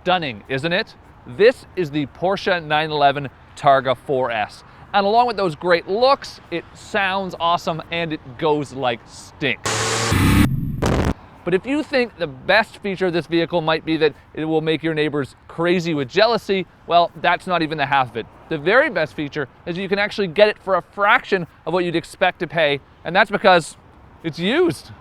Stunning, isn't it? This is the Porsche 911 Targa 4S. And along with those great looks, it sounds awesome and it goes like stink. But if you think the best feature of this vehicle might be that it will make your neighbors crazy with jealousy, well, that's not even the half of it. The very best feature is you can actually get it for a fraction of what you'd expect to pay, and that's because it's used.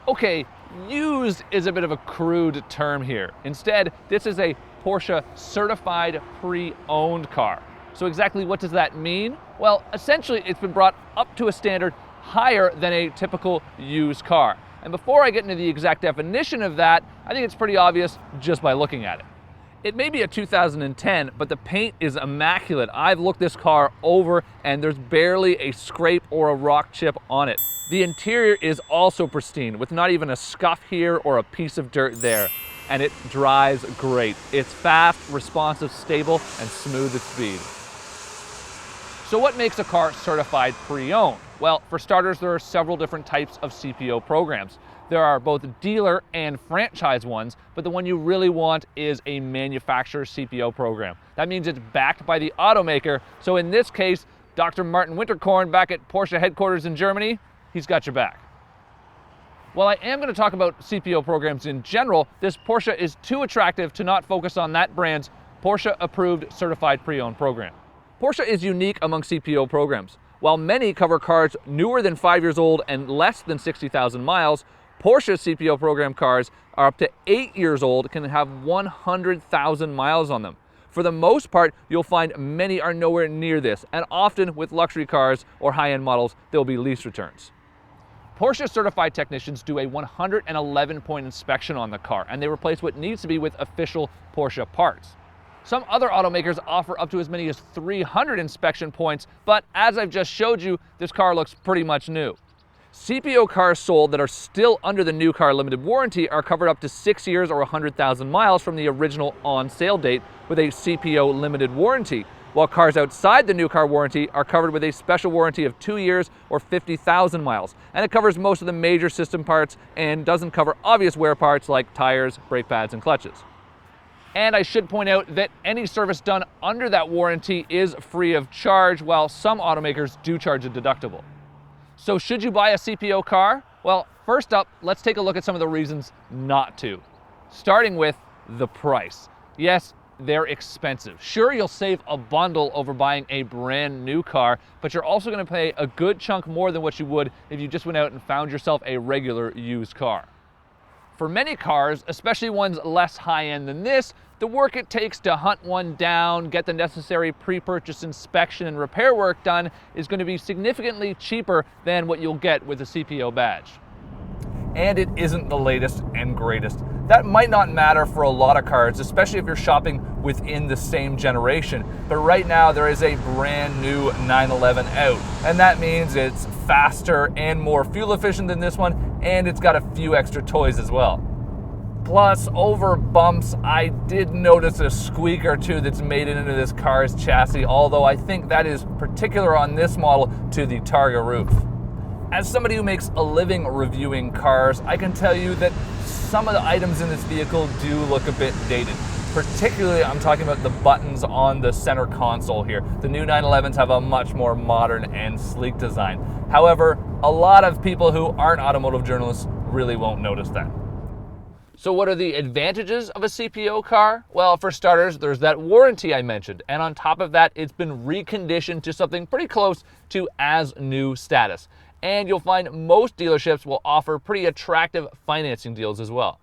Okay, used is a bit of a crude term here. Instead, this is a Porsche certified pre-owned car. So exactly what does that mean? Well, essentially it's been brought up to a standard higher than a typical used car. And before I get into the exact definition of that, I think it's pretty obvious just by looking at it. It may be a 2010, but the paint is immaculate. I've looked this car over and there's barely a scrape or a rock chip on it. The interior is also pristine, with not even a scuff here or a piece of dirt there. And it drives great. It's fast, responsive, stable, and smooth at speed. So what makes a car certified pre-owned? Well, for starters, there are several different types of CPO programs. There are both dealer and franchise ones, but the one you really want is a manufacturer CPO program. That means it's backed by the automaker. So in this case, Dr. Martin Winterkorn back at Porsche headquarters in Germany, he's got your back. While I am going to talk about CPO programs in general, this Porsche is too attractive to not focus on that brand's Porsche approved certified pre-owned program. Porsche is unique among CPO programs. While many cover cars newer than 5 years old and less than 60,000 miles, Porsche CPO program cars are up to 8 years old, can have 100,000 miles on them. For the most part, you'll find many are nowhere near this, and often with luxury cars or high-end models, there will be lease returns. Porsche certified technicians do a 111-point inspection on the car, and they replace what needs to be with official Porsche parts. Some other automakers offer up to as many as 300 inspection points, but as I've just showed you, this car looks pretty much new. CPO cars sold that are still under the new car limited warranty are covered up to 6 years or 100,000 miles from the original on-sale date with a CPO limited warranty, while cars outside the new car warranty are covered with a special warranty of 2 years or 50,000 miles. And it covers most of the major system parts and doesn't cover obvious wear parts like tires, brake pads, and clutches. And I should point out that any service done under that warranty is free of charge, while some automakers do charge a deductible. So should you buy a CPO car? Well, first up, let's take a look at some of the reasons not to. Starting with the price. Yes, they're expensive. Sure, you'll save a bundle over buying a brand new car, but you're also going to pay a good chunk more than what you would if you just went out and found yourself a regular used car. For many cars, especially ones less high-end than this, the work it takes to hunt one down, get the necessary pre-purchase inspection and repair work done is going to be significantly cheaper than what you'll get with a CPO badge. And it isn't the latest and greatest. That might not matter for a lot of cars, especially if you're shopping within the same generation. But right now there is a brand new 911 out, and that means it's faster and more fuel efficient than this one, and it's got a few extra toys as well. Plus, over bumps, I did notice a squeak or two that's made it into this car's chassis, although I think that is particular on this model to the Targa roof. As somebody who makes a living reviewing cars, I can tell you that some of the items in this vehicle do look a bit dated. Particularly, I'm talking about the buttons on the center console here. The new 911s have a much more modern and sleek design. However, a lot of people who aren't automotive journalists really won't notice that. So what are the advantages of a CPO car? Well, for starters, there's that warranty I mentioned. And on top of that, it's been reconditioned to something pretty close to as new status. And you'll find most dealerships will offer pretty attractive financing deals as well.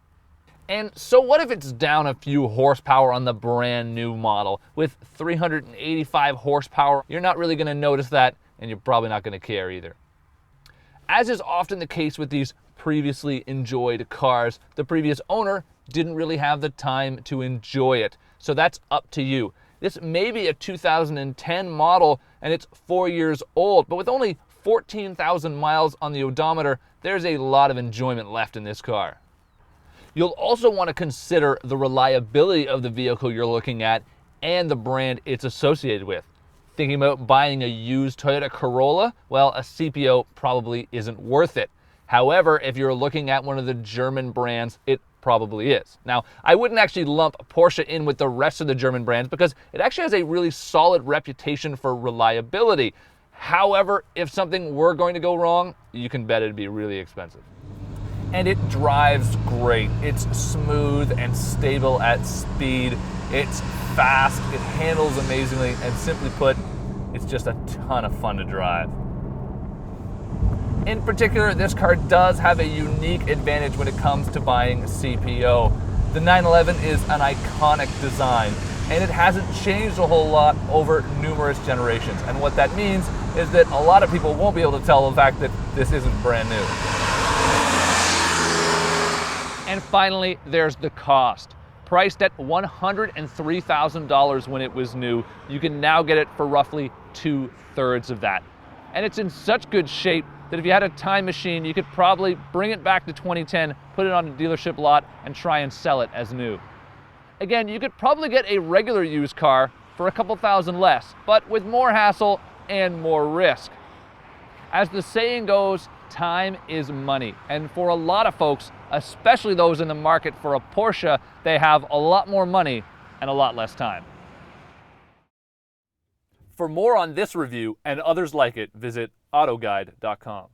And so what if it's down a few horsepower on the brand new model? With 385 horsepower, you're not really going to notice that, and you're probably not going to care either. As is often the case with these previously enjoyed cars, the previous owner didn't really have the time to enjoy it. So that's up to you. This may be a 2010 model and it's 4 years old, but with only 14,000 miles on the odometer, there's a lot of enjoyment left in this car. You'll also want to consider the reliability of the vehicle you're looking at and the brand it's associated with. Thinking about buying a used Toyota Corolla? Well, a CPO probably isn't worth it. However, if you're looking at one of the German brands, it probably is. Now, I wouldn't actually lump Porsche in with the rest of the German brands because it actually has a really solid reputation for reliability. However, if something were going to go wrong, you can bet it'd be really expensive. And it drives great. It's smooth and stable at speed. It's fast, it handles amazingly, and simply put, it's just a ton of fun to drive. In particular, this car does have a unique advantage when it comes to buying CPO. The 911 is an iconic design, and it hasn't changed a whole lot over numerous generations. And what that means is that a lot of people won't be able to tell the fact that this isn't brand new. And finally, there's the cost. Priced at $103,000 when it was new, you can now get it for roughly 2/3 of that. And it's in such good shape that if you had a time machine, you could probably bring it back to 2010, put it on a dealership lot, and try and sell it as new. Again, you could probably get a regular used car for a couple thousand less, but with more hassle and more risk. As the saying goes, time is money. And for a lot of folks, especially those in the market for a Porsche, they have a lot more money and a lot less time. For more on this review and others like it, visit AutoGuide.com.